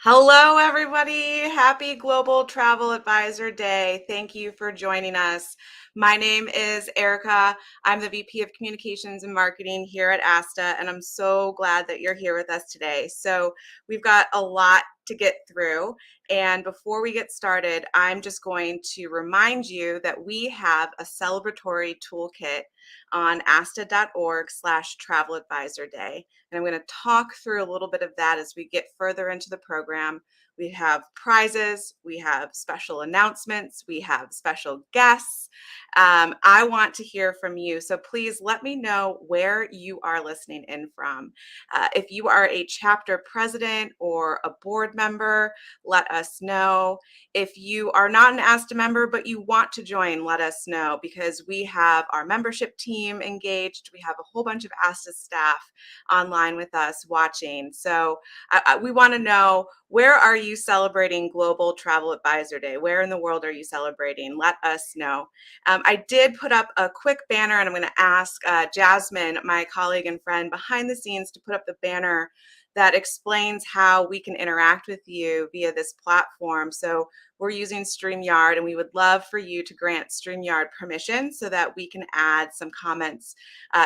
Hello, everybody. Happy Global Travel Advisor Day. Thank you for joining us. My name is Erica. I'm the VP of Communications and Marketing here at ASTA, and I'm so glad that you're here with us today. So we've got a lot to get through. And before we get started, I'm just going to remind you that we have a celebratory toolkit on asta.org/travel advisor day. And I'm going to talk through a little bit of that as we get further into the program. We have prizes, we have special announcements, we have special guests. I want to hear from you. So please let me know where you are listening in from. If you are a chapter president or a board member, let us know. If you are not an ASTA member, but you want to join, let us know because we have our membership team engaged. We have a whole bunch of ASTA staff online with us watching. So we want to know, where are you celebrating Global Travel Advisor Day? Where in the world are you celebrating? Let us know. I did put up a quick banner, and I'm going to ask Jasmine, my colleague and friend behind the scenes, to put up the banner that explains how we can interact with you via this platform. So we're using StreamYard, and we would love for you to grant StreamYard permission so that we can add some comments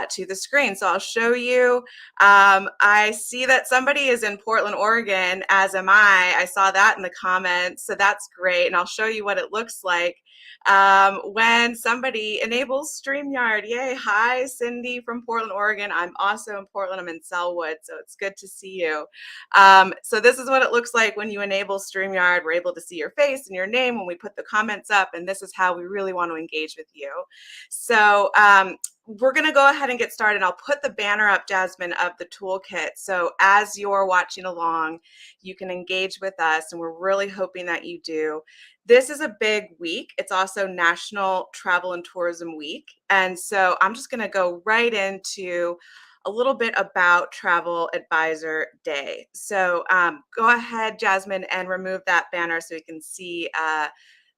to the screen. So I'll show you. I see that somebody is in Portland, Oregon, as am I. I saw that in the comments, so that's great. And I'll show you what it looks like when somebody enables StreamYard. Yay. Hi, Cindy from Portland, Oregon. I'm also in Portland. I'm in Selwood, so it's good to see you. So this is what it looks like when you enable StreamYard. We're able to see your face and your name when we put the comments up, and this is how we really want to engage with you. So we're going to go ahead and get started. I'll put the banner up, Jasmine, of the toolkit. So as you're watching along, you can engage with us, and we're really hoping that you do. This is a big week. It's also National Travel and Tourism Week. And so I'm just going to go right into a little bit about Travel Advisor Day. So go ahead, Jasmine, and remove that banner so we can see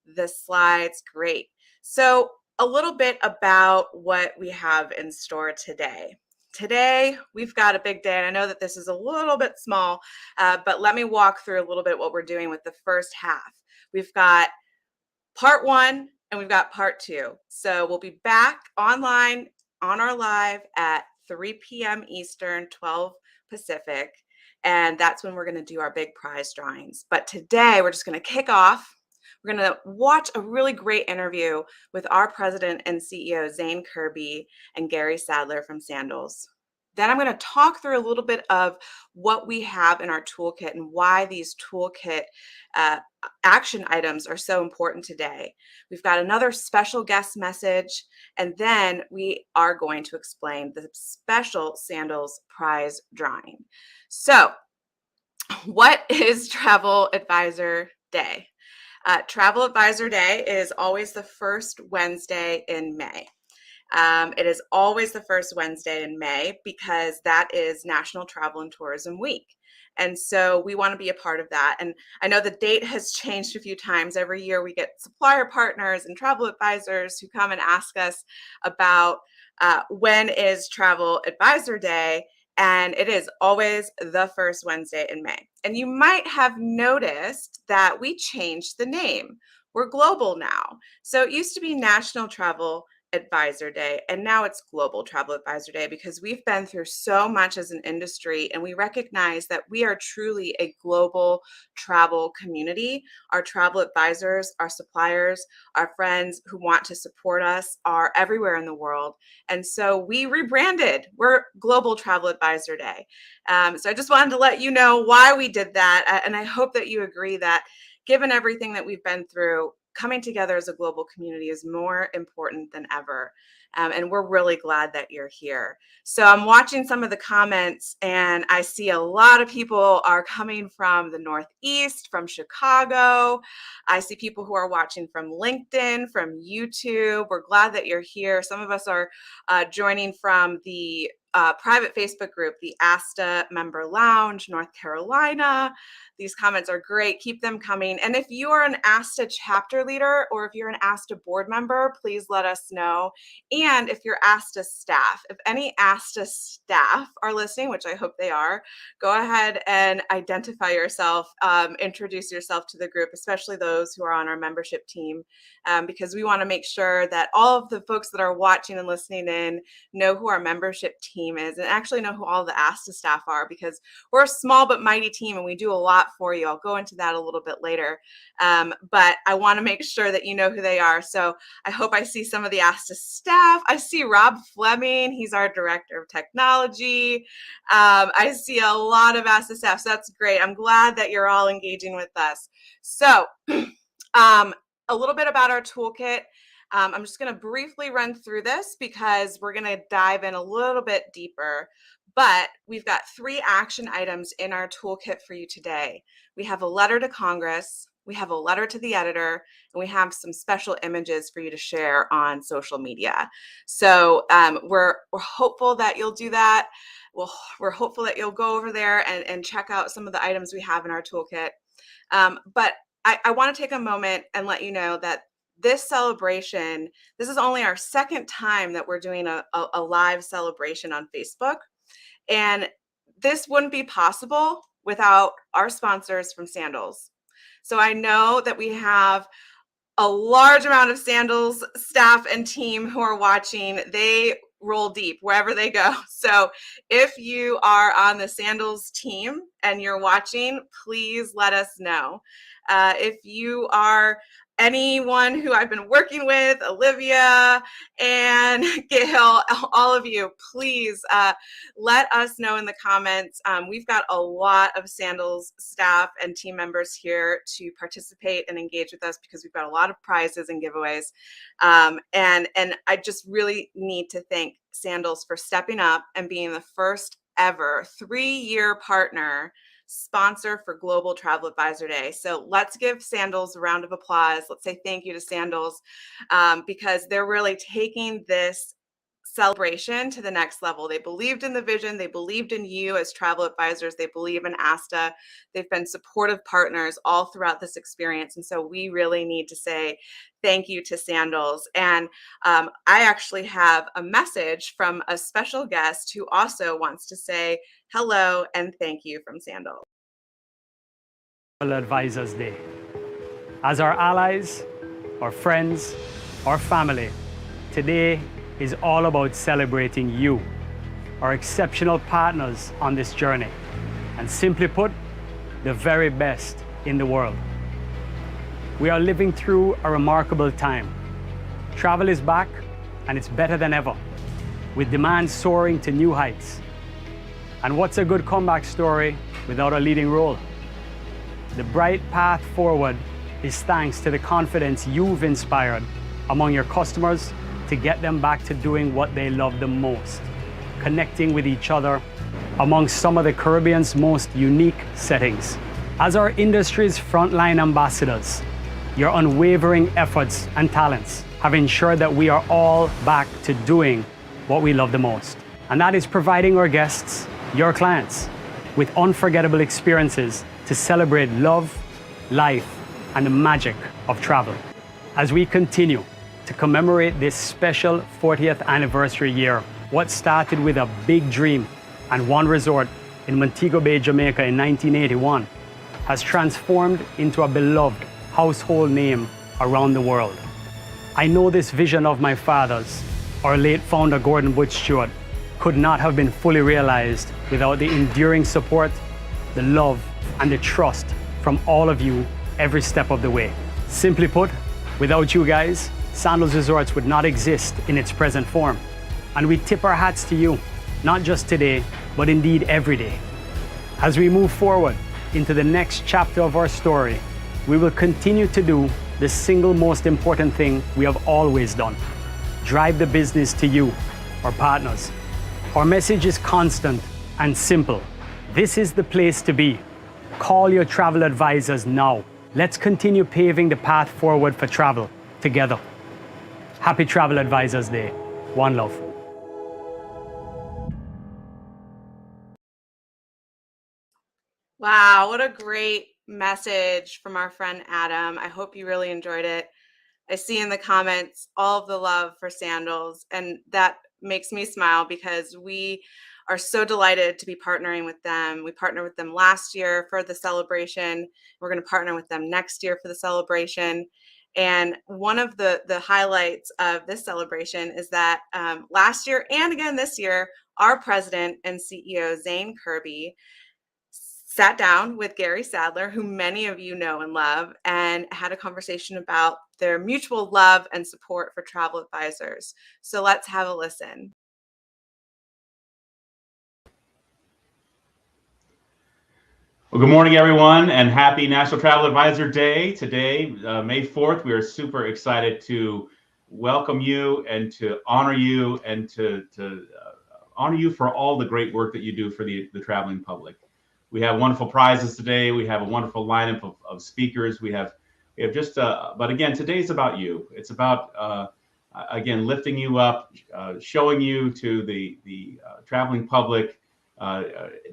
the slides. Great. So a little bit about what we have in store today. Today, we've got a big day, and I know that this is a little bit small, but let me walk through a little bit what we're doing with the first half. We've got part one and we've got part two. So we'll be back online on our live at 3 p.m. Eastern, 12 Pacific, and that's when we're going to do our big prize drawings. But today, we're just going to kick off. We're going to watch a really great interview with our president and CEO, Zane Kerby, and Gary Sadler from Sandals. Then I'm going to talk through a little bit of what we have in our toolkit and why these toolkit action items are so important today. We've got another special guest message, and then we are going to explain the special Sandals prize drawing. So, what is Travel Advisor Day? Travel Advisor Day is always the first Wednesday in May. It is always the first Wednesday in May because that is National Travel and Tourism Week. And so we want to be a part of that. And I know the date has changed a few times. Every year we get supplier partners and travel advisors who come and ask us about when is Travel Advisor Day. And it is always the first Wednesday in May. And you might have noticed that we changed the name. We're global now. So it used to be National Travel Advisor Day, and now it's Global Travel Advisor Day because we've been through so much as an industry, and we recognize that we are truly a global travel community. Our travel advisors, our suppliers, our friends who want to support us are everywhere in the world. And so we rebranded. We're Global Travel Advisor Day. So I just wanted to let you know why we did that. And I hope that you agree that given everything that we've been through, coming together as a global community is more important than ever. And we're really glad that you're here. So I'm watching some of the comments, and I see a lot of people are coming from the Northeast, from Chicago. I see people who are watching from LinkedIn, from YouTube. We're glad that you're here. Some of us are joining from the private Facebook group, the ASTA Member Lounge, North Carolina. These comments are great. Keep them coming. And if you are an ASTA chapter leader or if you're an ASTA board member, please let us know. And if you're ASTA staff, if any ASTA staff are listening, which I hope they are, go ahead and identify yourself, introduce yourself to the group, especially those who are on our membership team, because we want to make sure that all of the folks that are watching and listening in know who our membership team is and actually know who all the ASTA staff are, because we're a small but mighty team and we do a lot for you. I'll go into that a little bit later. But I want to make sure that you know who they are. So I hope I see some of the ASTA staff. I see Rob Fleming. He's our director of technology. I see a lot of ASTA staff. So that's great. I'm glad that you're all engaging with us. So a little bit about our toolkit. I'm just going to briefly run through this because we're going to dive in a little bit deeper. But we've got 3 action items in our toolkit for you today. We have a letter to Congress, we have a letter to the editor, and we have some special images for you to share on social media. So we're hopeful that you'll do that. We're hopeful that you'll go over there and check out some of the items we have in our toolkit. But I want to take a moment and let you know that this celebration, this is only our 2nd time that we're doing a live celebration on Facebook. And this wouldn't be possible without our sponsors from Sandals. So I know that we have a large amount of Sandals staff and team who are watching. They roll deep wherever they go. So if you are on the Sandals team and you're watching, please let us know. If you are anyone who I've been working with, Olivia and Gail, all of you, please let us know in the comments. We've got a lot of Sandals staff and team members here to participate and engage with us because we've got a lot of prizes and giveaways. And I just really need to thank Sandals for stepping up and being the first ever 3-year partner sponsor for Global Travel Advisor Day. So let's give Sandals a round of applause. Let's say thank you to Sandals because they're really taking this celebration to the next level. They believed in the vision. They believed in you as travel advisors. They believe in ASTA. They've been supportive partners all throughout this experience. And so we really need to say thank you to Sandals. And I actually have a message from a special guest who also wants to say hello and thank you from Sandals. Advisors Day. As our allies, our friends, our family, today is all about celebrating you, our exceptional partners on this journey, and simply put, the very best in the world. We are living through a remarkable time. Travel is back, and it's better than ever, with demand soaring to new heights. And what's a good comeback story without a leading role? The bright path forward is thanks to the confidence you've inspired among your customers to get them back to doing what they love the most, connecting with each other among some of the Caribbean's most unique settings. As our industry's frontline ambassadors, your unwavering efforts and talents have ensured that we are all back to doing what we love the most. And that is providing our guests, your clients, with unforgettable experiences to celebrate love, life, and the magic of travel. As we continue to commemorate this special 40th anniversary year, what started with a big dream and one resort in Montego Bay, Jamaica in 1981 has transformed into a beloved household name around the world. I know this vision of my father's, our late founder Gordon Butch Stewart, could not have been fully realized without the enduring support, the love, and the trust from all of you every step of the way. Simply put, without you guys, Sandals Resorts would not exist in its present form. And we tip our hats to you, not just today, but indeed every day. As we move forward into the next chapter of our story, we will continue to do the single most important thing we have always done: drive the business to you, our partners. Our message is constant and simple. This is the place to be. Call your travel advisors now. Let's continue paving the path forward for travel together. Happy Travel Advisors Day. One love. Wow, what a great message from our friend Adam. I hope you really enjoyed it. I see in the comments all of the love for Sandals, and that makes me smile because we are so delighted to be partnering with them. We partnered with them last year for the celebration. We're going to partner with them next year for the celebration. And one of the highlights of this celebration is that last year and again this year, our president and CEO, Zane Kerby, sat down with Gary Sadler, who many of you know and love, and had a conversation about their mutual love and support for travel advisors. So let's have a listen. Well, good morning, everyone, and happy National Travel Advisor Day. Today, May 4th, we are super excited to welcome you and to honor you and to honor you for all the great work that you do for the traveling public. We have wonderful prizes today. We have a wonderful lineup of speakers. We have just, but again, today's about you. It's about, again, lifting you up, showing you to the traveling public,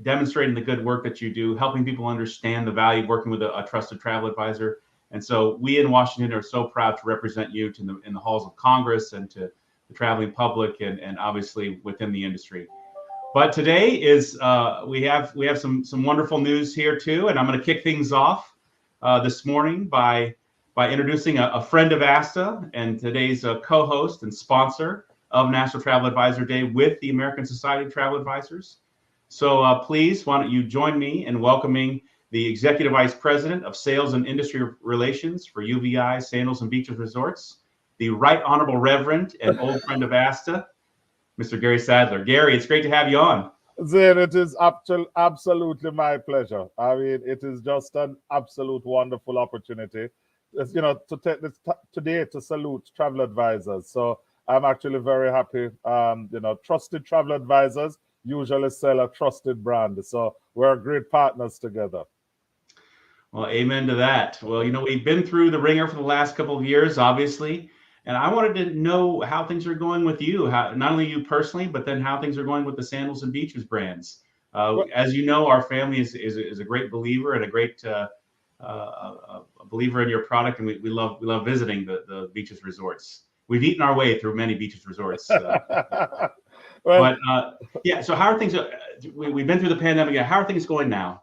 demonstrating the good work that you do, helping people understand the value of working with a trusted travel advisor. And so we in Washington are so proud to represent you in the halls of Congress and to the traveling public and obviously within the industry. But today is we have some wonderful news here too, and I'm going to kick things off this morning by introducing a friend of ASTA and today's co-host and sponsor of National Travel Advisor Day with the American Society of Travel Advisors. So please, why don't you join me in welcoming the Executive Vice President of Sales and Industry Relations for UVI, Sandals and Beaches Resorts, the Right Honorable Reverend and old friend of ASTA, Mr. Gary Sadler. Gary, it's great to have you on. Zane, it is absolutely my pleasure. I mean, it is just an absolute wonderful opportunity, to take this today to salute travel advisors. So I'm actually very happy. Trusted travel advisors usually sell a trusted brand. So we're great partners together. Well, amen to that. Well, we've been through the ringer for the last couple of years, obviously. And I wanted to know how things are going with you, not only you personally, but then how things are going with the Sandals and Beaches brands. As you know, our family is a great believer and a great believer in your product, and we love visiting the Beaches resorts. We've eaten our way through many Beaches resorts. Well, yeah. So how are things? We've been through the pandemic. How are things going now?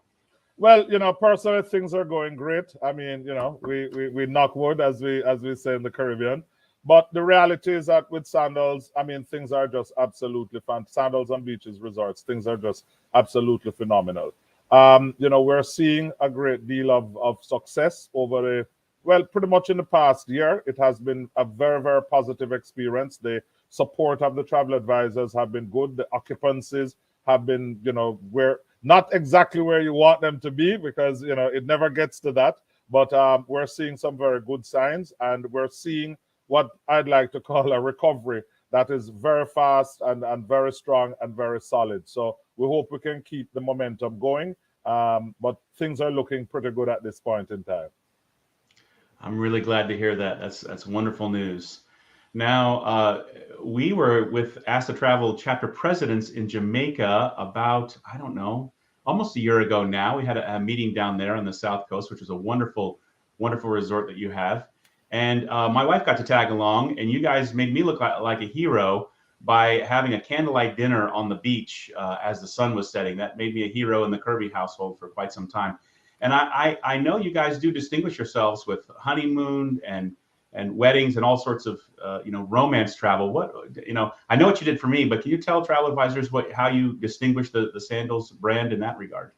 Well, personally, things are going great. I mean, we knock wood as we say in the Caribbean. But the reality is that with Sandals, I mean, things are just absolutely fun. Sandals and Beaches Resorts, things are just absolutely phenomenal. We're seeing a great deal of success over pretty much in the past year. It has been a very, very positive experience. The support of the travel advisors have been good. The occupancies have been, where not exactly where you want them to be because, it never gets to that. But we're seeing some very good signs, and we're seeing what I'd like to call a recovery that is very fast and very strong and very solid. So we hope we can keep the momentum going, but things are looking pretty good at this point in time. I'm really glad to hear that. That's wonderful news. Now, we were with ASTA Travel Chapter Presidents in Jamaica about, I don't know, almost a year ago now. We had a meeting down there on the South Coast, which is a wonderful, wonderful resort that you have. And my wife got to tag along, and you guys made me look like a hero by having a candlelight dinner on the beach as the sun was setting. That made me a hero in the Kerby household for quite some time. And I know you guys do distinguish yourselves with honeymoon and weddings and all sorts of romance travel. I know what you did for me, but can you tell travel advisors how you distinguish the Sandals brand in that regard?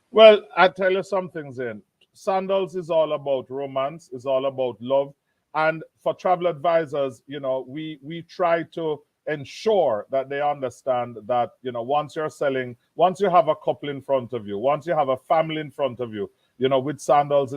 Well, I tell you something, Zane. Sandals is all about romance, is all about love. And for travel advisors, we try to ensure that they understand that, once you have a couple in front of you, once you have a family in front of you, with Sandals,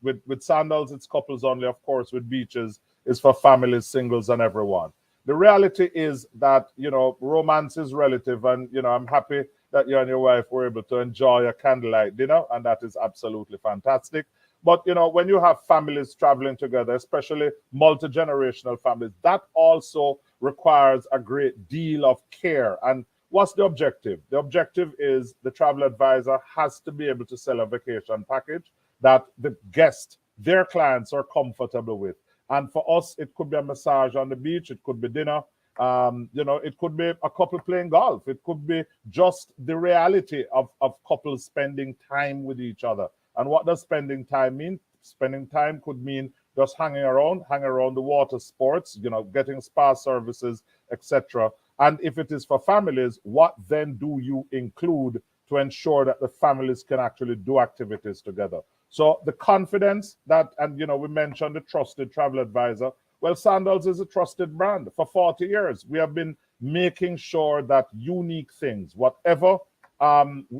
with Sandals, it's couples only. Of course, with Beaches, it's for families, singles, and everyone. The reality is that, romance is relative, and, I'm happy that you and your wife were able to enjoy a candlelight dinner, and that is absolutely fantastic. But, when you have families traveling together, especially multi-generational families, that also requires a great deal of care. And what's the objective? The objective is the travel advisor has to be able to sell a vacation package that the guest, their clients, are comfortable with. And for us, it could be a massage on the beach, it could be dinner, it could be a couple playing golf, it could be just the reality of couples spending time with each other. And what does spending time mean? Spending time could mean just hanging around the water sports, getting spa services, etc. And if it is for families, what then do you include to ensure that the families can actually do activities together? So the confidence that, and we mentioned the trusted travel advisor. Well, Sandals is a trusted brand. For 40 years, we have been making sure that unique things, whatever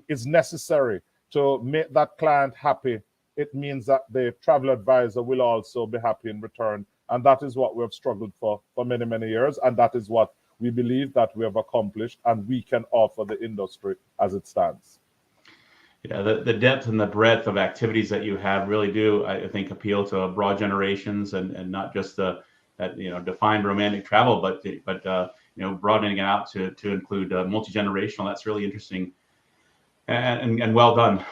is necessary to make that client happy, it means that the travel advisor will also be happy in return. And that is what we have struggled for many, many years. And that is what we believe that we have accomplished and we can offer the industry as it stands. Yeah, the depth and the breadth of activities that you have really do, I think, appeal to broad generations and not just that defined romantic travel, but broadening it out to include multi-generational. That's really interesting and well done.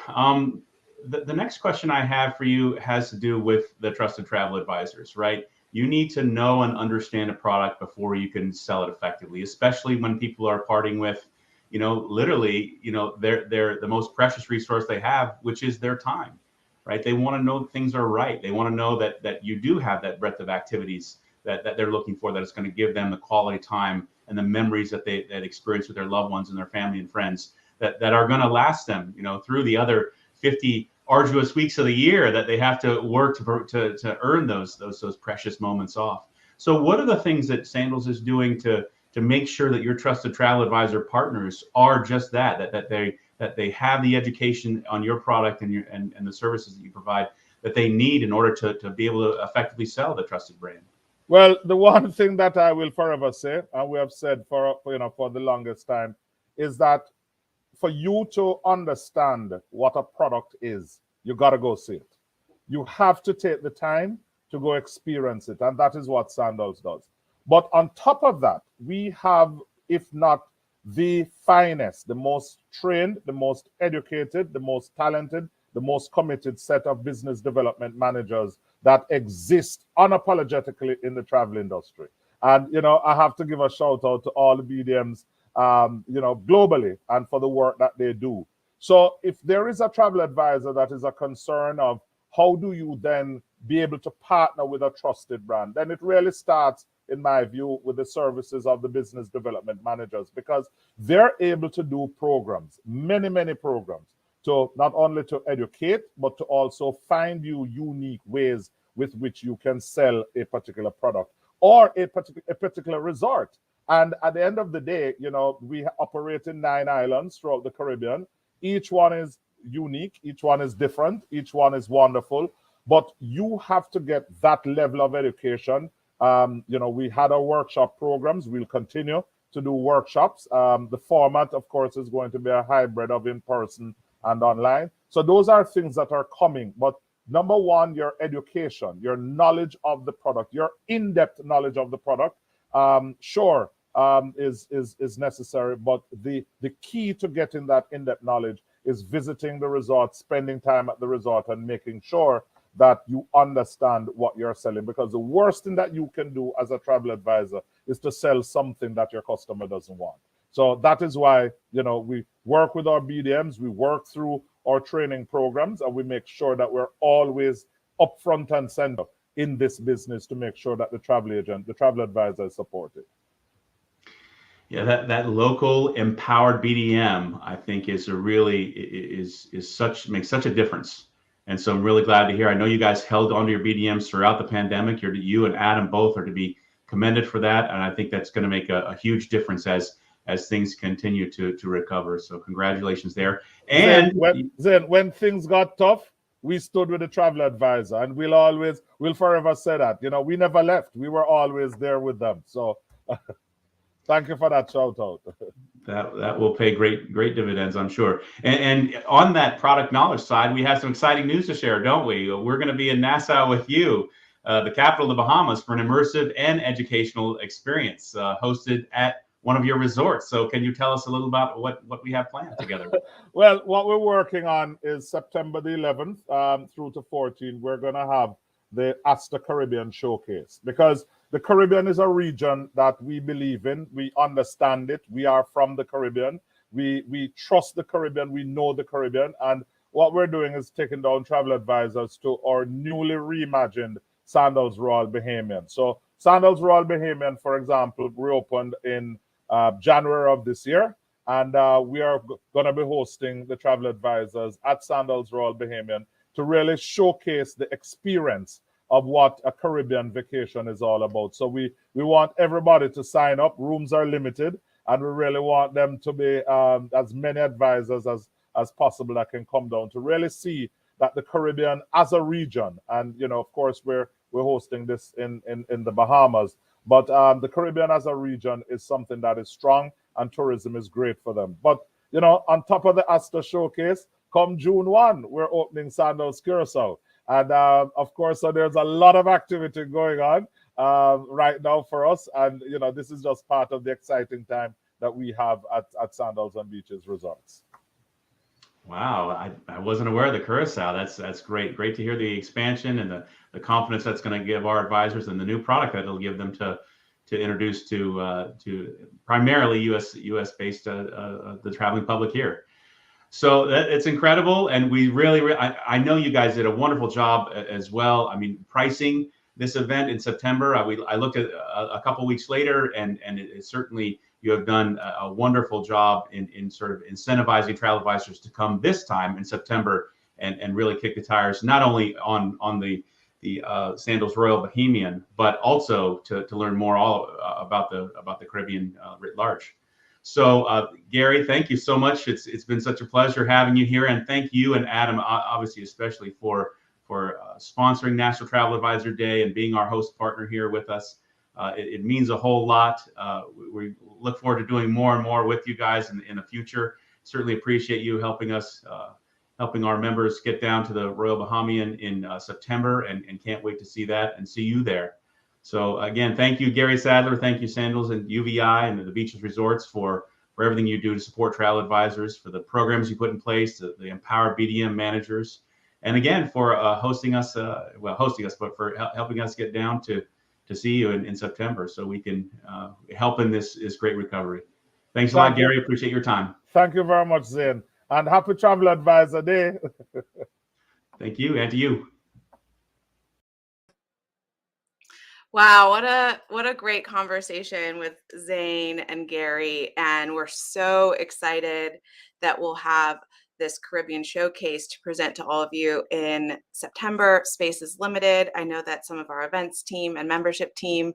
The next question I have for you has to do with the trusted travel advisors, right? You need to know and understand a product before you can sell it effectively, especially when people are parting with, literally, they're the most precious resource they have, which is their time, right? They want to know that things are right. They want to know that you do have that breadth of activities that they're looking for, that it's going to give them the quality time and the memories that they experience with their loved ones and their family and friends that are going to last them, through the other 50 arduous weeks of the year that they have to work to earn those precious moments off. So what are the things that Sandals is doing to make sure that your trusted travel advisor partners are just that they have the education on your product and the services that you provide that they need in order to be able to effectively sell the trusted brand? Well, the one thing that I will forever say, and we have said for the longest time, is that for you to understand what a product is, you got to go see it. You have to take the time to go experience it. And that is what Sandals does. But on top of that, we have, if not the finest, the most trained, the most educated, the most talented, the most committed set of business development managers that exist unapologetically in the travel industry. And, I have to give a shout out to all the BDMs, globally, and for the work that they do. So if there is a travel advisor that is a concern of how do you then be able to partner with a trusted brand, then it really starts, in my view, with the services of the business development managers, because they're able to do programs, many, many programs, to not only to educate, but to also find you unique ways with which you can sell a particular product or a particular resort. And at the end of the day, we operate in 9 islands throughout the Caribbean. Each one is unique, each one is different, each one is wonderful, but you have to get that level of education. We had our workshop programs. We'll continue to do workshops. The format, of course, is going to be a hybrid of in-person and online. So those are things that are coming. But number one, your education, your knowledge of the product, your in-depth knowledge of the product, is necessary. But the key to getting that in-depth knowledge is visiting the resort, spending time at the resort, and making sure that you understand what you're selling. Because the worst thing that you can do as a travel advisor is to sell something that your customer doesn't want. So that is why, we work with our BDMs, we work through our training programs, and we make sure that we're always up front and center in this business to make sure that the travel agent, the travel advisor is supported. Yeah, that local empowered BDM, I think, makes such a difference. And so I'm really glad to hear. I know you guys held onto your BDMs throughout the pandemic. You and Adam both are to be commended for that, and I think that's going to make a huge difference as things continue to recover. So congratulations there. And when things got tough, we stood with the travel advisor, and we'll forever say that. We never left. We were always there with them. So thank you for that shout out. That will pay great dividends, I'm sure. And on that product knowledge side, we have some exciting news to share, don't we? We're going to be in Nassau with you, the capital of the Bahamas, for an immersive and educational experience hosted at one of your resorts. So can you tell us a little about what we have planned together? Well, what we're working on is September the 11th through to 14th. We're going to have the ASTA Caribbean Showcase, because the Caribbean is a region that we believe in. We understand it. We are from the Caribbean. We trust the Caribbean. We know the Caribbean. And what we're doing is taking down travel advisors to our newly reimagined Sandals Royal Bahamian. So Sandals Royal Bahamian, for example, reopened in January of this year. And we are going to be hosting the travel advisors at Sandals Royal Bahamian to really showcase the experience of what a Caribbean vacation is all about. So we want everybody to sign up. Rooms are limited, and we really want them to be as many advisors as possible that can come down to really see that the Caribbean as a region, and of course we're hosting this in the Bahamas, but the Caribbean as a region is something that is strong, and tourism is great for them. But on top of the ASTA showcase, come June 1, we're opening Sandals Curacao. And of course, so there's a lot of activity going on right now for us. And, this is just part of the exciting time that we have at Sandals and Beaches Resorts. Wow, I wasn't aware of the Curacao. That's great. Great to hear the expansion and the confidence that's going to give our advisors, and the new product that it'll give them to introduce to primarily U.S. based the traveling public here. So it's incredible, and we really I know you guys did a wonderful job as well. I mean, pricing this event in September, I looked at a couple weeks later, and it certainly, you have done a wonderful job in sort of incentivizing travel advisors to come this time in September and really kick the tires, not only on the Sandals Royal Bahamian, but also to learn more about the Caribbean writ large. So Gary, thank you so much. It's been such a pleasure having you here, and thank you and Adam, obviously, especially for sponsoring National Travel Advisor Day and being our host partner here with us. It means a whole lot. We look forward to doing more and more with you guys in the future. Certainly appreciate you helping us, helping our members get down to the Royal Bahamian in September, and can't wait to see that and see you there. So again, thank you, Gary Sadler. Thank you, Sandals and UVI and the Beaches Resorts for everything you do to support travel advisors, for the programs you put in place, the empowered BDM managers, and again for hosting us, but for helping us get down to see you in September, so we can help in this great recovery. Thanks a lot, Gary. Appreciate your time. Thank you very much, Zane, and happy Travel Advisor Day. Thank you, and to you. Wow, what a great conversation with Zane and Gary, and we're so excited that we'll have this Caribbean showcase to present to all of you in September. Space is limited. I know that some of our events team and membership team,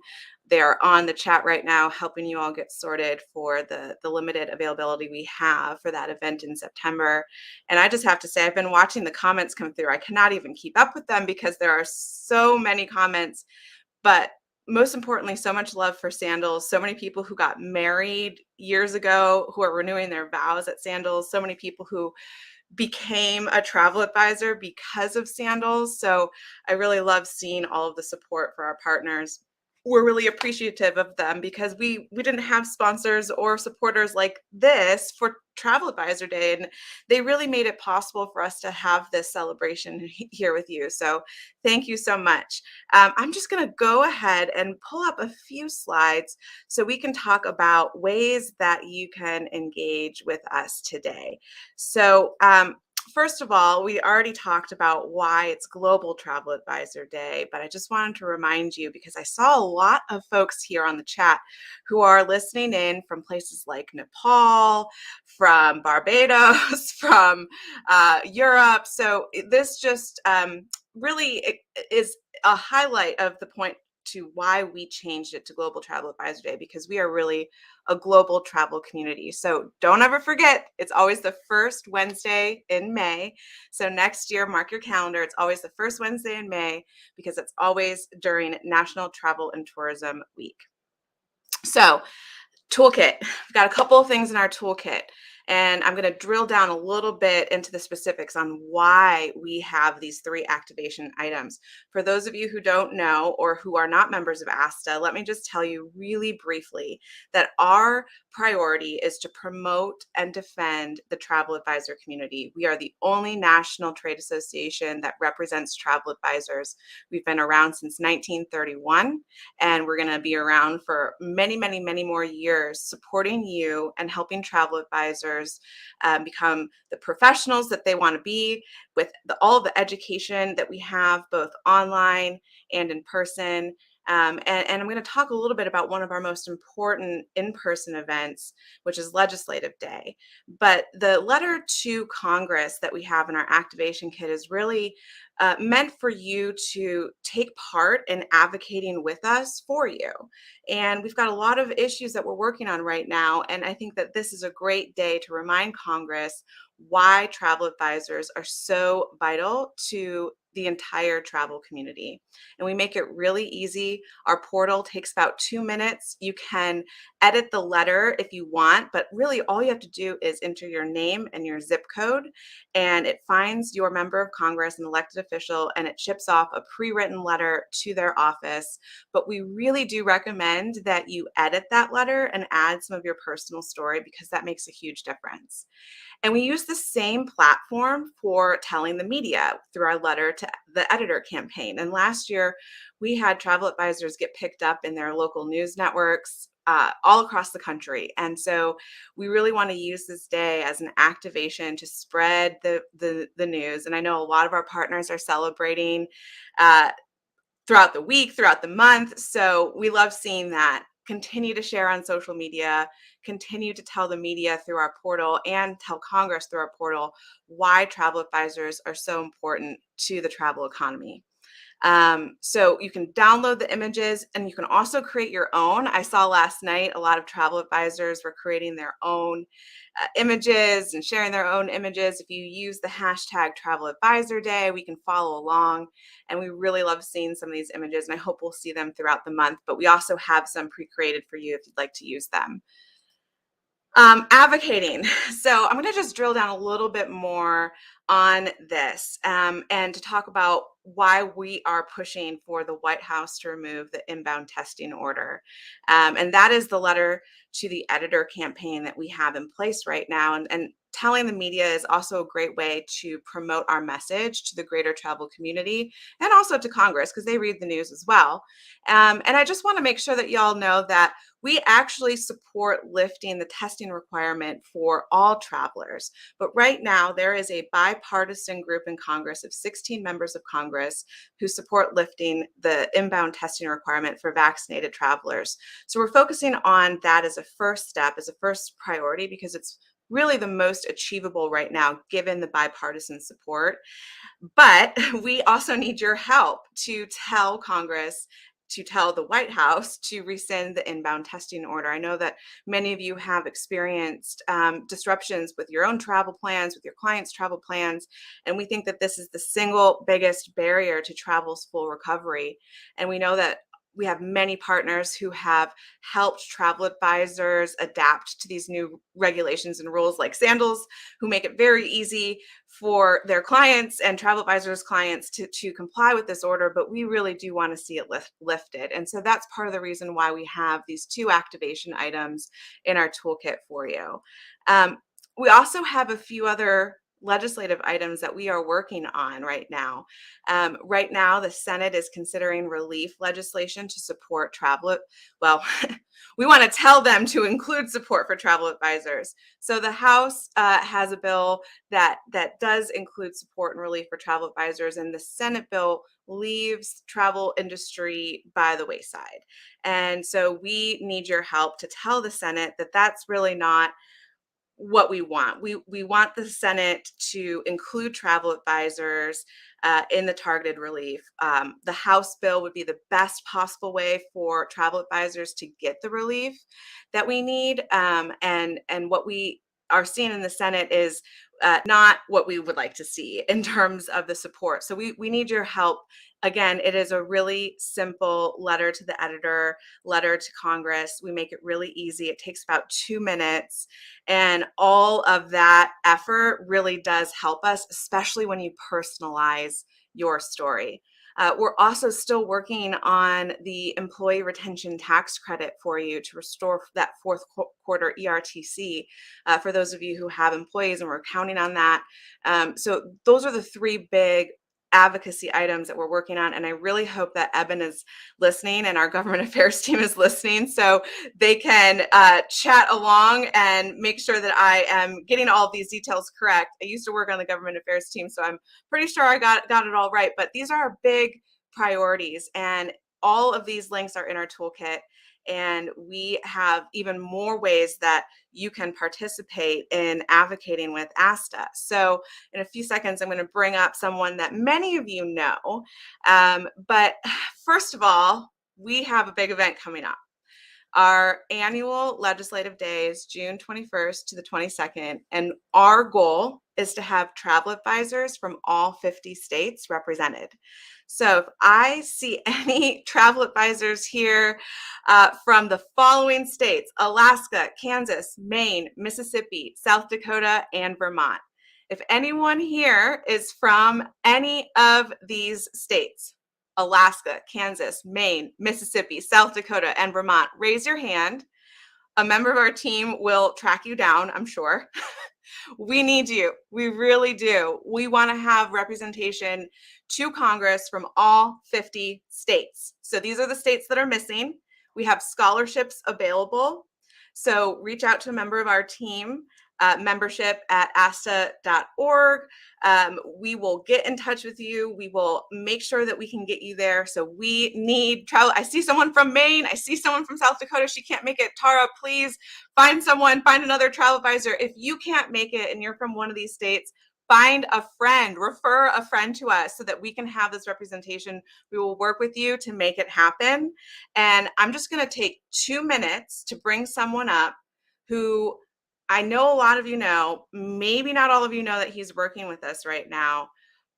they're on the chat right now helping you all get sorted for the limited availability we have for that event in September. And I just have to say, I've been watching the comments come through. I cannot even keep up with them because there are so many comments. But most importantly, so much love for Sandals. So many people who got married years ago who are renewing their vows at Sandals. So many people who became a travel advisor because of Sandals. So I really love seeing all of the support for our partners. We're really appreciative of them because we didn't have sponsors or supporters like this for Travel Advisor Day, and they really made it possible for us to have this celebration here with you. So thank you so much. I'm just going to go ahead and pull up a few slides so we can talk about ways that you can engage with us today. So first of all, we already talked about why it's Global Travel Advisor Day, but I just wanted to remind you, because I saw a lot of folks here on the chat who are listening in from places like Nepal, from Barbados, from Europe. So this just really is a highlight of the point to why we changed it to Global Travel Advisor Day, because we are really a global travel community. So don't ever forget, it's always the first Wednesday in May. So next year, mark your calendar. It's always the first Wednesday in May because it's always during National Travel and Tourism Week. So toolkit, we've got a couple of things in our toolkit. And I'm going to drill down a little bit into the specifics on why we have these 3 activation items. For those of you who don't know or who are not members of ASTA, let me just tell you really briefly that our priority is to promote and defend the travel advisor community. We are the only national trade association that represents travel advisors. We've been around since 1931, and we're going to be around for many, many, many more years supporting you and helping travel advisors become the professionals that they want to be with all the education that we have both online and in person. And I'm going to talk a little bit about one of our most important in-person events, which is Legislative Day. But the letter to Congress that we have in our activation kit is really meant for you to take part in advocating with us for you. And we've got a lot of issues that we're working on right now. And I think that this is a great day to remind Congress why travel advisors are so vital to the entire travel community. And we make it really easy. Our portal takes about 2 minutes. You can edit the letter if you want, but really all you have to do is enter your name and your zip code, and it finds your member of Congress, an elected official, and it ships off a pre-written letter to their office. But we really do recommend that you edit that letter and add some of your personal story because that makes a huge difference. And we use the same platform for telling the media through our letter to the editor campaign. And last year, we had travel advisors get picked up in their local news networks all across the country. And so we really want to use this day as an activation to spread the news. And I know a lot of our partners are celebrating uh, throughout the week, throughout the month. So we love seeing that. Continue to share on social media, continue to tell the media through our portal and tell Congress through our portal why travel advisors are so important to the travel economy. So you can download the images and you can also create your own. I saw last night a lot of travel advisors were creating their own images and sharing their own images. If you use the hashtag Travel Advisor Day, we can follow along. And we really love seeing some of these images, and I hope we'll see them throughout the month. But we also have some pre-created for you if you'd like to use them. Advocating. So I'm going to just drill down a little bit more on this and to talk about why we are pushing for the White House to remove the inbound testing order. And that is the letter to the editor campaign that we have in place right now. And telling the media is also a great way to promote our message to the greater travel community and also to Congress because they read the news as well. And I just want to make sure that y'all know that we actually support lifting the testing requirement for all travelers. But right now, there is a bipartisan group in Congress of 16 members of Congress who support lifting the inbound testing requirement for vaccinated travelers. So we're focusing on that as a first step, as a first priority, because it's really the most achievable right now, given the bipartisan support. But we also need your help to tell Congress, to tell the White House to rescind the inbound testing order. I know that many of you have experienced disruptions with your own travel plans, with your clients' travel plans, and we think that this is the single biggest barrier to travel's full recovery. And we know that we have many partners who have helped travel advisors adapt to these new regulations and rules, like Sandals, who make it very easy for their clients and travel advisors' clients to comply with this order. But we really do want to see it lifted. And so that's part of the reason why we have these 2 activation items in our toolkit for you. We also have a few other legislative items that we are working on right now. Right now, the Senate is considering relief legislation to support travel. Well, we want to tell them to include support for travel advisors. So the House has a bill that does include support and relief for travel advisors, and the Senate bill leaves travel industry by the wayside. And so we need your help to tell the Senate that that's really not what we want. We want the Senate to include travel advisors in the targeted relief. The House bill would be the best possible way for travel advisors to get the relief that we need. And what we are seeing in the Senate is not what we would like to see in terms of the support. So we need your help Again, it is a really simple letter to the editor, letter to Congress. We make it really easy. It takes about 2 minutes. And all of that effort really does help us, especially when you personalize your story. We're also still working on the employee retention tax credit for you to restore that fourth quarter ERTC for those of you who have employees, and we're counting on that. So those are the 3 big advocacy items that we're working on. And I really hope that Eben is listening and our government affairs team is listening so they can chat along and make sure that I am getting all of these details correct. I used to work on the government affairs team, so I'm pretty sure I got it all right. But these are our big priorities, and all of these links are in our toolkit. And we have even more ways that you can participate in advocating with ASTA. So in a few seconds, I'm going to bring up someone that many of you know. But first of all, we have a big event coming up. Our annual legislative day is June 21st to the 22nd, and our goal is to have travel advisors from all 50 states represented. So if I see any travel advisors here from the following states: Alaska, Kansas, Maine, Mississippi, South Dakota, and Vermont. If anyone here is from any of these states, Alaska, Kansas, Maine, Mississippi, South Dakota, and Vermont, raise your hand. A member of our team will track you down, I'm sure. We need you. We really do. We want to have representation to Congress from all 50 states. So these are the states that are missing. We have scholarships available. So reach out to a member of our team, membership at asta.org. We will get in touch with you. We will make sure that we can get you there. So we need travel. I see someone from Maine. I see someone from South Dakota. She can't make it. Tara, please find another travel advisor. If you can't make it and you're from one of these states, find a friend, refer a friend to us so that we can have this representation. We will work with you to make it happen. And I'm just going to take 2 minutes to bring someone up who I know a lot of you know, maybe not all of you know that he's working with us right now,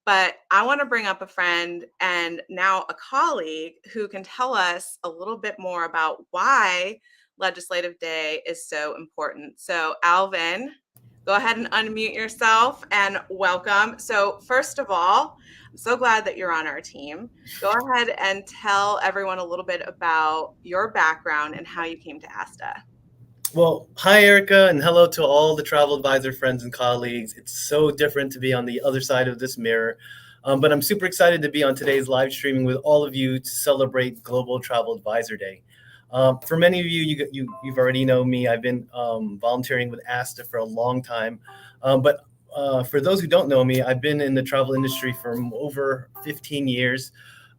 but I want to bring up a friend and now a colleague who can tell us a little bit more about why Legislative Day is so important. So Alvin, go ahead and unmute yourself and welcome. So first of all, I'm so glad that you're on our team. Go ahead and tell everyone a little bit about your background and how you came to ASTA. Well, hi, Erica, and hello to all the travel advisor friends and colleagues. It's so different to be on the other side of this mirror, but I'm super excited to be on today's live streaming with all of you to celebrate Global Travel Advisor Day. For many of you've already know me. I've been volunteering with ASTA for a long time, but for those who don't know me, I've been in the travel industry for over 15 years.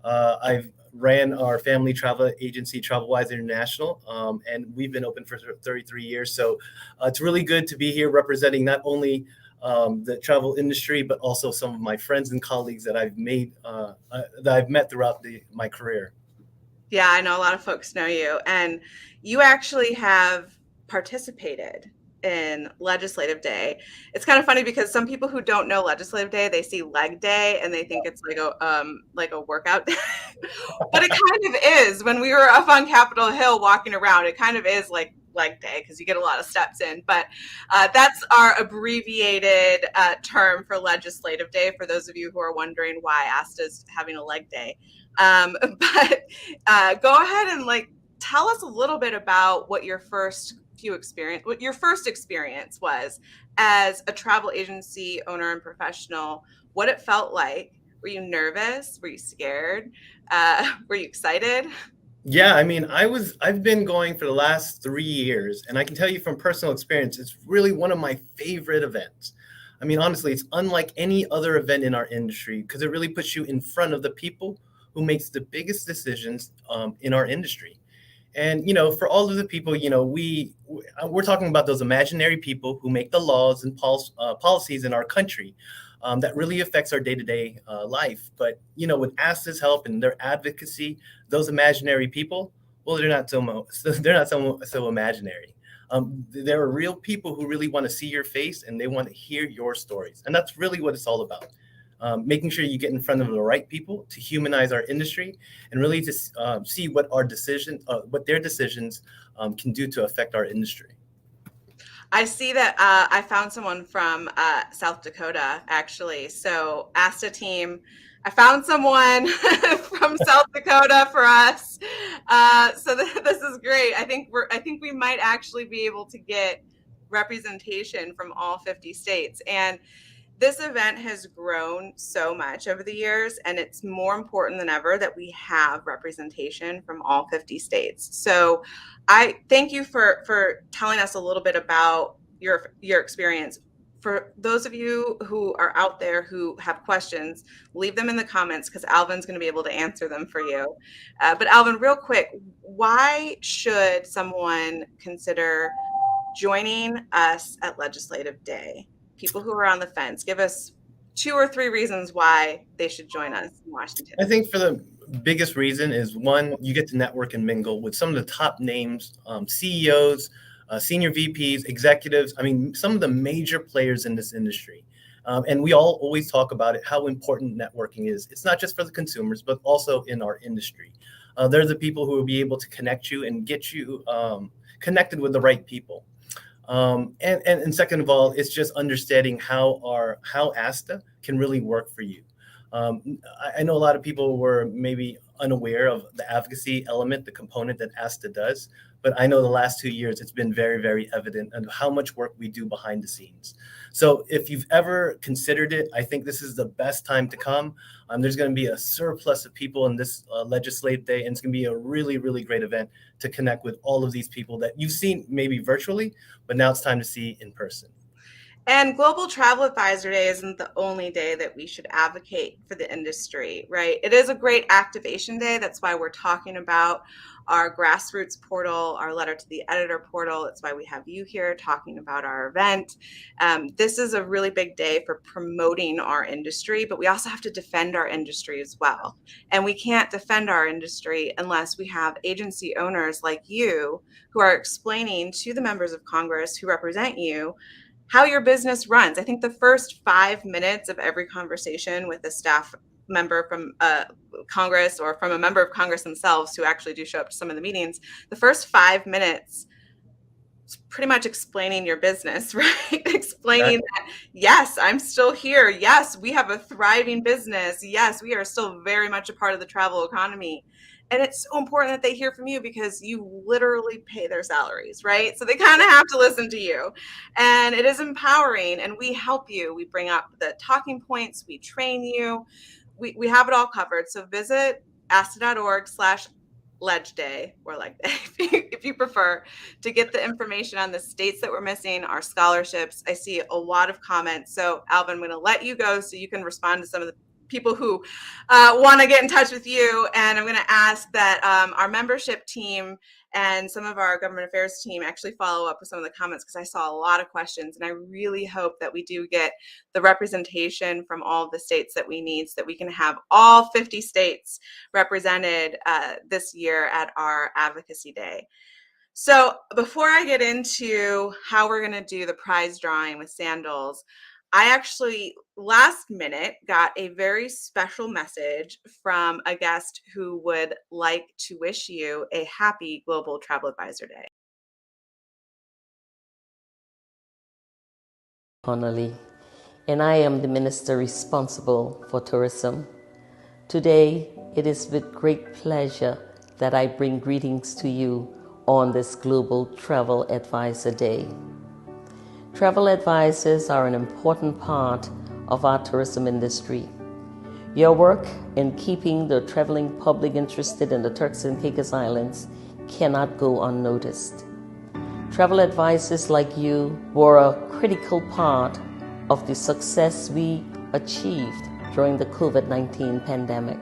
I've ran our family travel agency, TravelWise International, and we've been open for 33 years. So it's really good to be here representing not only the travel industry, but also some of my friends and colleagues that I've met throughout my career. Yeah, I know a lot of folks know you, and you actually have participated in Legislative Day. It's kind of funny because some people who don't know Legislative Day, they see Leg Day and they think it's like a workout day. But it kind of is. When we were up on Capitol Hill walking around, it kind of is like Leg Day because you get a lot of steps in. But that's our abbreviated term for Legislative Day for those of you who are wondering why ASTA's having a Leg Day. But go ahead and tell us a little bit about what your first experience was as a travel agency owner and professional, what it felt like. Were you nervous? Were you scared? Were you excited? Yeah, I mean, I've been going for the last 3 years, and I can tell you from personal experience, it's really one of my favorite events. I mean, honestly, it's unlike any other event in our industry because it really puts you in front of the people who makes the biggest decisions in our industry. And, for all of the people, we're talking about those imaginary people who make the laws and policies in our country that really affects our day-to-day life. But, with ASTA's help and their advocacy, those imaginary people, well, they're not so imaginary. There are real people who really want to see your face and they want to hear your stories. And that's really what it's all about. making sure you get in front of the right people to humanize our industry and really to see what what their decisions can do to affect our industry. I see that I found someone from South Dakota, actually. So ASTA team, I found someone from South Dakota for us. So this is great. I think we might actually be able to get representation from all 50 states. And this event has grown so much over the years, and it's more important than ever that we have representation from all 50 states. So I thank you for telling us a little bit about your experience. For those of you who are out there who have questions, leave them in the comments because Alvin's going to be able to answer them for you. But Alvin, real quick, why should someone consider joining us at Legislative Day? People who are on the fence, give us 2 or 3 reasons why they should join us in Washington. I think for the biggest reason is, one, you get to network and mingle with some of the top names, CEOs, senior VPs, executives. I mean, some of the major players in this industry. And we all always talk about it, how important networking is. It's not just for the consumers, but also in our industry. They're the people who will be able to connect you and get you connected with the right people. And second of all, it's just understanding how ASTA can really work for you. I know a lot of people were maybe unaware of the advocacy element, the component that ASTA does, but I know the last 2 years it's been very, very evident of how much work we do behind the scenes. So if you've ever considered it, I think this is the best time to come. There's going to be a surplus of people in this legislative day, and it's going to be a really, really great event to connect with all of these people that you've seen maybe virtually, but now it's time to see in person. And Global Travel Advisor Day isn't the only day that we should advocate for the industry, right? It is a great activation day. That's why we're talking about our grassroots portal, our letter to the editor portal. That's why we have you here talking about our event. This is a really big day for promoting our industry, but we also have to defend our industry as well. And we can't defend our industry unless we have agency owners like you who are explaining to the members of Congress who represent you how your business runs. I think the first 5 minutes of every conversation with a staff member from Congress or from a member of Congress themselves who actually do show up to some of the meetings, the first 5 minutes is pretty much explaining your business, right? Explaining that, yes, I'm still here. Yes, we have a thriving business. Yes, we are still very much a part of the travel economy. And it's so important that they hear from you because you literally pay their salaries, right? So they kind of have to listen to you. And it is empowering, and we help you. We bring up the talking points, we train you. We have it all covered. So visit asta.org/ledgeday, or like if you prefer, to get the information on the states that we're missing, our scholarships. I see a lot of comments. So Alvin, I'm going to let you go so you can respond to some of the people who want to get in touch with you. And I'm going to ask that our membership team and some of our government affairs team actually follow up with some of the comments, because I saw a lot of questions, and I really hope that we do get the representation from all of the states that we need so that we can have all 50 states represented this year at our Advocacy Day. So before I get into how we're going to do the prize drawing with Sandals, I actually last minute got a very special message from a guest who would like to wish you a happy Global Travel Advisor Day. Connolly, and I am the Minister responsible for tourism. Today, it is with great pleasure that I bring greetings to you on this Global Travel Advisor Day. Travel advisors are an important part of our tourism industry. Your work in keeping the traveling public interested in the Turks and Caicos Islands cannot go unnoticed. Travel advisors like you were a critical part of the success we achieved during the COVID-19 pandemic.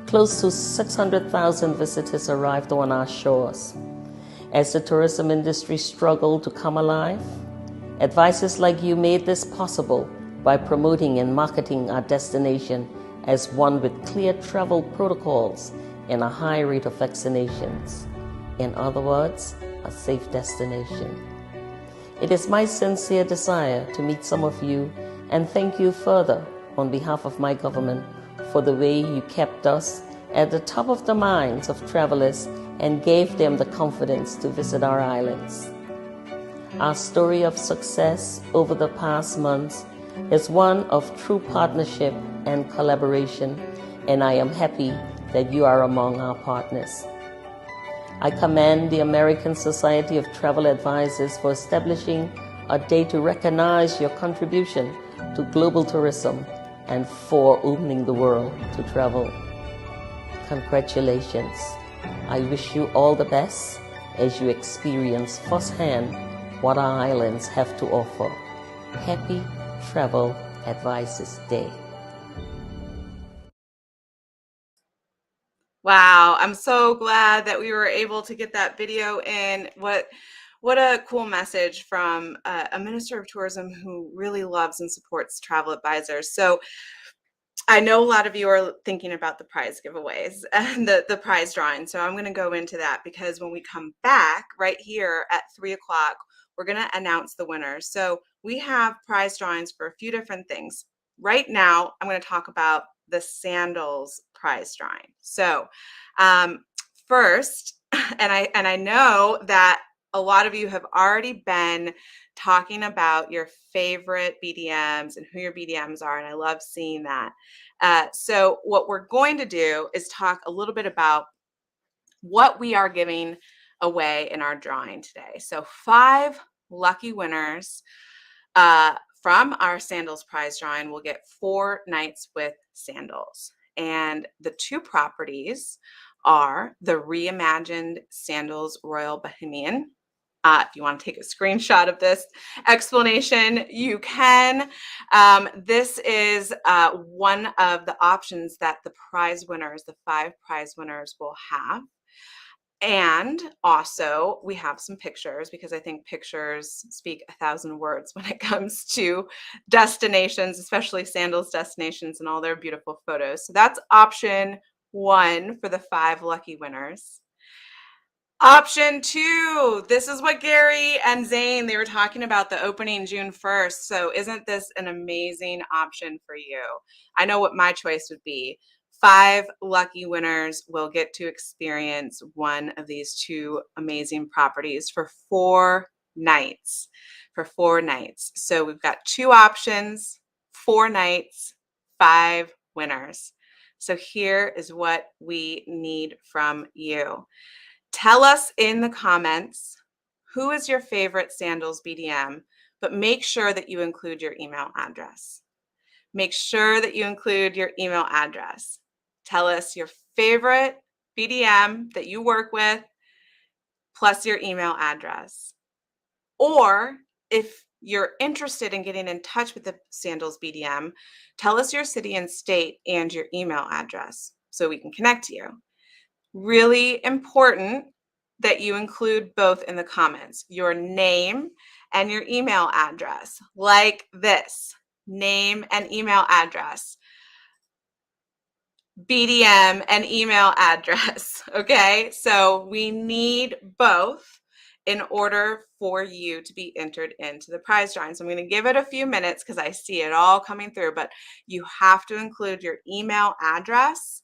Close to 600,000 visitors arrived on our shores. As the tourism industry struggled to come alive, advisors like you made this possible by promoting and marketing our destination as one with clear travel protocols and a high rate of vaccinations. In other words, a safe destination. It is my sincere desire to meet some of you and thank you further on behalf of my government for the way you kept us at the top of the minds of travelers and gave them the confidence to visit our islands. Our story of success over the past months is one of true partnership and collaboration, and I am happy that you are among our partners. I commend the American Society of Travel Advisors for establishing a day to recognize your contribution to global tourism and for opening the world to travel. Congratulations. I wish you all the best as you experience firsthand what our islands have to offer. Happy Travel Advisors Day. Wow, I'm so glad that we were able to get that video in. What a cool message from a minister of tourism who really loves and supports travel advisors. So I know a lot of you are thinking about the prize giveaways and the prize drawing. So I'm going to go into that because when we come back right here at 3:00, we're going to announce the winners. So we have prize drawings for a few different things. Right now, I'm going to talk about the Sandals prize drawing. So first, and I know that a lot of you have already been talking about your favorite BDMs and who your BDMs are, and I love seeing that. So what we're going to do is talk a little bit about what we are giving away in our drawing today. So 5 lucky winners from our Sandals prize drawing will get 4 nights with Sandals. And the 2 properties are the reimagined Sandals Royal Bahamian. If you want to take a screenshot of this explanation, you can. This is one of the options that the prize winners, the 5 prize winners, will have. And also, we have some pictures because I think pictures speak 1,000 words when it comes to destinations, especially Sandals destinations and all their beautiful photos. So that's option 1 for the 5 lucky winners. Option 2, this is what Gary and Zane, they were talking about the opening June 1st. So isn't this an amazing option for you? I know what my choice would be. 5 lucky winners will get to experience one of these 2 amazing properties for 4 nights. For 4 nights. So we've got 2 options, 4 nights, 5 winners. So here is what we need from you. Tell us in the comments who is your favorite Sandals BDM, but make sure that you include your email address. Make sure that you include your email address. Tell us your favorite BDM that you work with, plus your email address. Or if you're interested in getting in touch with the Sandals BDM, tell us your city and state and your email address so we can connect to you. Really important that you include both in the comments, your name and your email address, like this, name and email address, BDM and email address, okay? So we need both in order for you to be entered into the prize drawing. So I'm going to give it a few minutes because I see it all coming through, but you have to include your email address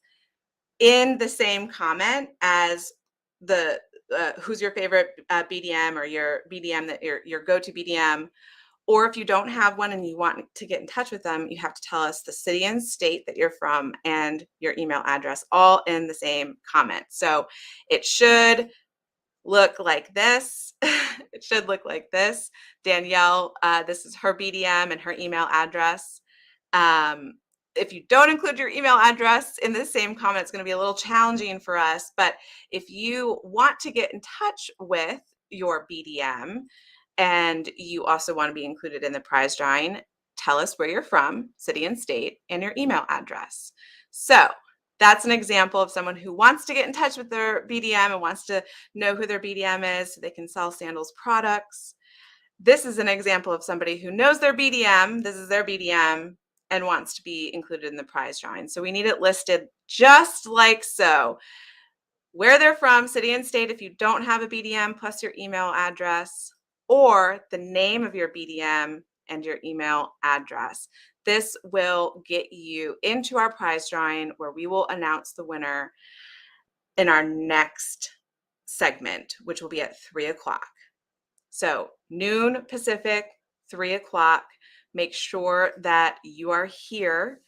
in the same comment as the who's your favorite BDM or your BDM that your go-to BDM. Or if you don't have one and you want to get in touch with them, you have to tell us the city and state that you're from and your email address all in the same comment. So it should look like this. It should look like this. Danielle, this is her BDM and her email address. If you don't include your email address in the same comment, it's going to be a little challenging for us. But if you want to get in touch with your BDM and you also want to be included in the prize drawing, tell us where you're from, city and state, and your email address. So that's an example of someone who wants to get in touch with their BDM and wants to know who their BDM is so they can sell Sandals products. This is an example of somebody who knows their BDM, this is their BDM, and wants to be included in the prize drawing. So we need it listed just like so. Where they're from, city and state if you don't have a BDM, plus your email address, or the name of your BDM and your email address. This will get you into our prize drawing where we will announce the winner in our next segment, which will be at 3 o'clock. So noon Pacific, 3 o'clock. Make sure that you are here.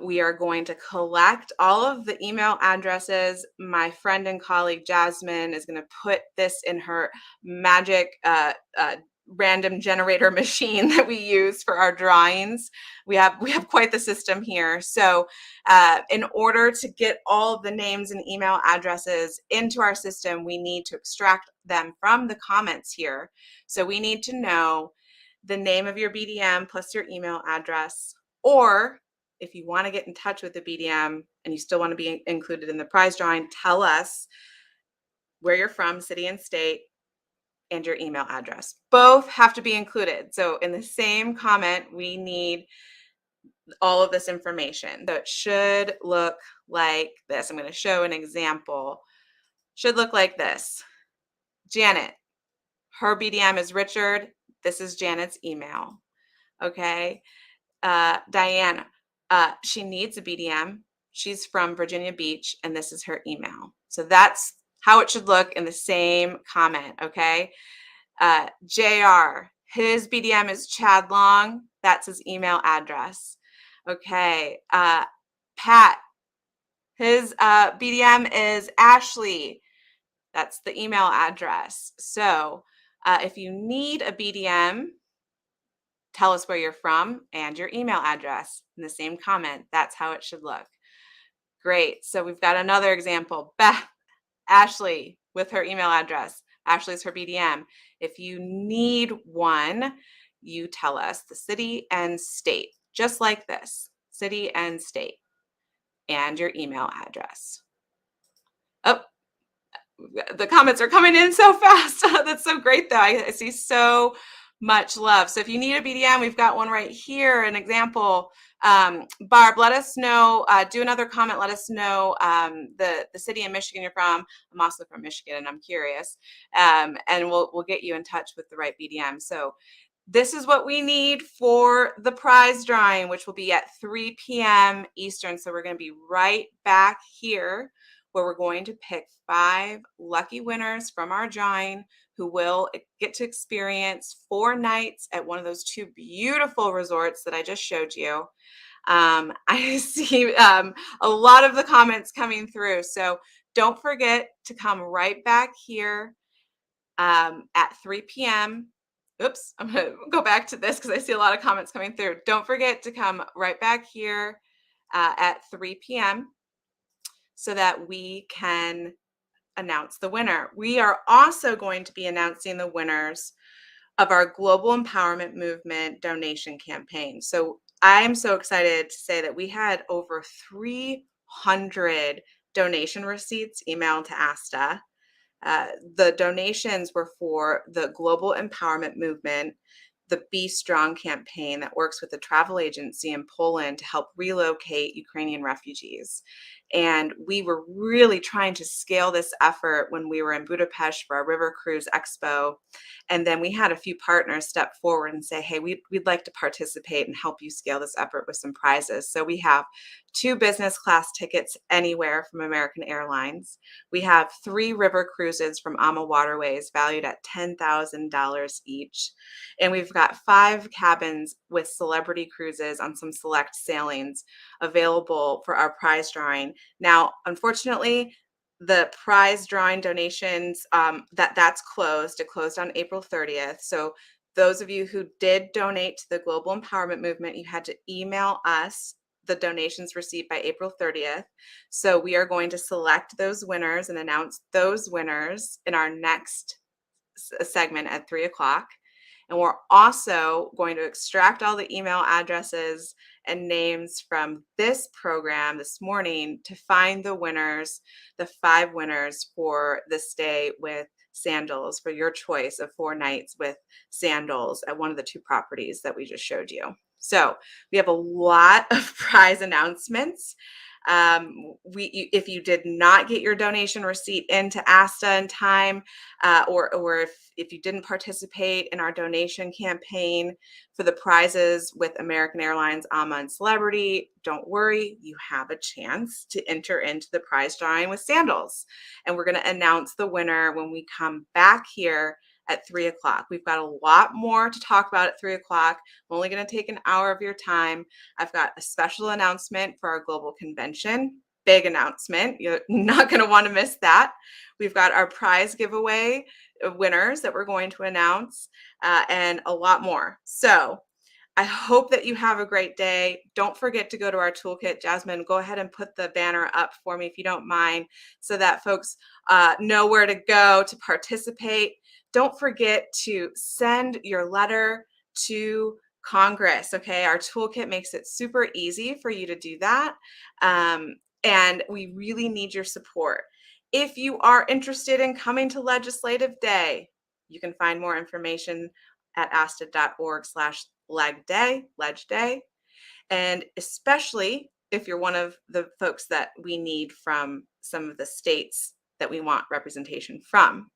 We are going to collect all of the email addresses. My friend and colleague Jasmine is going to put this in her magic random generator machine that we use for our drawings. We have quite the system here. So in order to get all of the names and email addresses into our system, we need to extract them from the comments here. So we need to know the name of your BDM plus your email address, or if you want to get in touch with the BDM and you still want to be included in the prize drawing, tell us where you're from, city and state, and your email address. Both have to be included. So in the same comment, we need all of this information. So it should look like this. I'm going to show an example. Should look like this. Janet, her BDM is Richard. This is Janet's email. Okay. Diana, she needs a BDM. She's from Virginia Beach, and this is her email. So that's how it should look in the same comment, okay? JR, his BDM is Chad Long. That's his email address. Okay. Pat, his BDM is Ashley. That's the email address. So if you need a BDM, tell us where you're from and your email address in the same comment. That's how it should look. Great. So we've got another example. Ashley with her email address. Ashley's her BDM. If you need one, you tell us the city and state, just like this, city and state, and your email address. Oh, the comments are coming in so fast. That's so great, though. I see so much love. So if you need a BDM, we've got one right here, an example. Barb, let us know, do another comment. Let us know the city in Michigan you're from. I'm also from Michigan and I'm curious. And we'll get you in touch with the right BDM. So this is what we need for the prize drawing, which will be at 3 p.m. Eastern. So we're going to be right back here where we're going to pick 5 lucky winners from our drawing who will get to experience 4 nights at one of those 2 beautiful resorts that I just showed you. I see a lot of the comments coming through. So don't forget to come right back here at 3 p.m. Oops, I'm going to go back to this because I see a lot of comments coming through. Don't forget to come right back here at 3 p.m. so that we can announce the winner. We are also going to be announcing the winners of our Global Empowerment Movement donation campaign. So I am so excited to say that we had over 300 donation receipts emailed to ASTA. The donations were for the Global Empowerment Movement, the Be Strong campaign that works with a travel agency in Poland to help relocate Ukrainian refugees. And we were really trying to scale this effort when we were in Budapest for our River Cruise Expo. And then we had a few partners step forward and say, hey, we'd like to participate and help you scale this effort with some prizes. So we have 2 business class tickets anywhere from American Airlines. We have 3 river cruises from AMA Waterways valued at $10,000 each. And we've got 5 cabins with celebrity cruises on some select sailings available for our prize drawing. Now, unfortunately, the prize drawing donations, that's closed. It closed on April 30th. So those of you who did donate to the Global Empowerment Movement, you had to email us the donations received by April 30th. So we are going to select those winners and announce those winners in our next segment at 3 o'clock. And we're also going to extract all the email addresses and names from this program this morning to find the winners, the 5 winners for the stay with Sandals, for your choice of 4 nights with Sandals at one of the 2 properties that we just showed you. So we have a lot of prize announcements. If you did not get your donation receipt into ASTA in time, or if you didn't participate in our donation campaign for the prizes with American Airlines, AMA, and Celebrity, don't worry, you have a chance to enter into the prize drawing with Sandals. And we're going to announce the winner when we come back here at 3 o'clock. We've got a lot more to talk about at 3 o'clock. I'm only going to take an hour of your time. I've got a special announcement for our global convention. Big announcement. You're not going to want to miss that. We've got our prize giveaway winners that we're going to announce, and a lot more. So I hope that you have a great day. Don't forget to go to our toolkit. Jasmine, go ahead and put the banner up for me if you don't mind, so that folks know where to go to participate. Don't forget to send your letter to Congress. Okay, our toolkit makes it super easy for you to do that. And we really need your support. If you are interested in coming to Legislative Day, you can find more information at asta.org/leg day. And especially if you're one of the folks that we need from some of the states that we want representation from.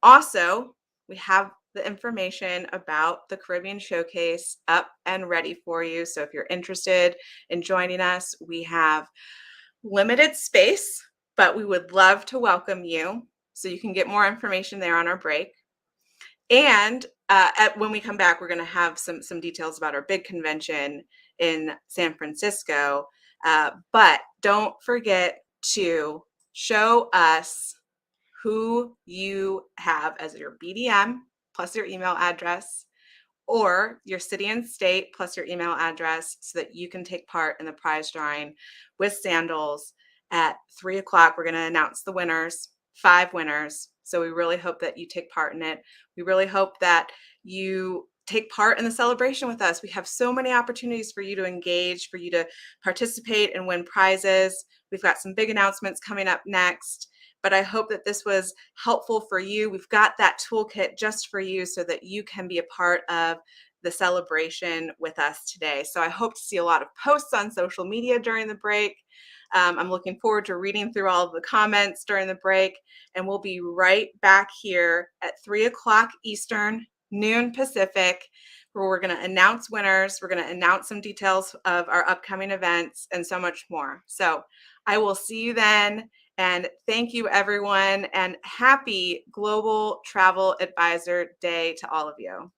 Also, we have the information about the Caribbean Showcase up and ready for you. So if you're interested in joining us, we have limited space, but we would love to welcome you. So you can get more information there on our break. And when we come back, we're going to have some details about our big convention in San Francisco. But don't forget to show us who you have as your BDM plus your email address, or your city and state plus your email address, so that you can take part in the prize drawing with Sandals. At 3 o'clock, we're going to announce the winners, 5 winners. So we really hope that you take part in it. We really hope that you take part in the celebration with us. We have so many opportunities for you to engage, for you to participate and win prizes. We've got some big announcements coming up next. But I hope that this was helpful for you. We've got that toolkit just for you so that you can be a part of the celebration with us today. So I hope to see a lot of posts on social media during the break. I'm looking forward to reading through all of the comments during the break. And we'll be right back here at 3 o'clock Eastern, noon Pacific, where we're going to announce winners. We're going to announce some details of our upcoming events and so much more. So I will see you then. And thank you, everyone, and happy Global Travel Advisor Day to all of you.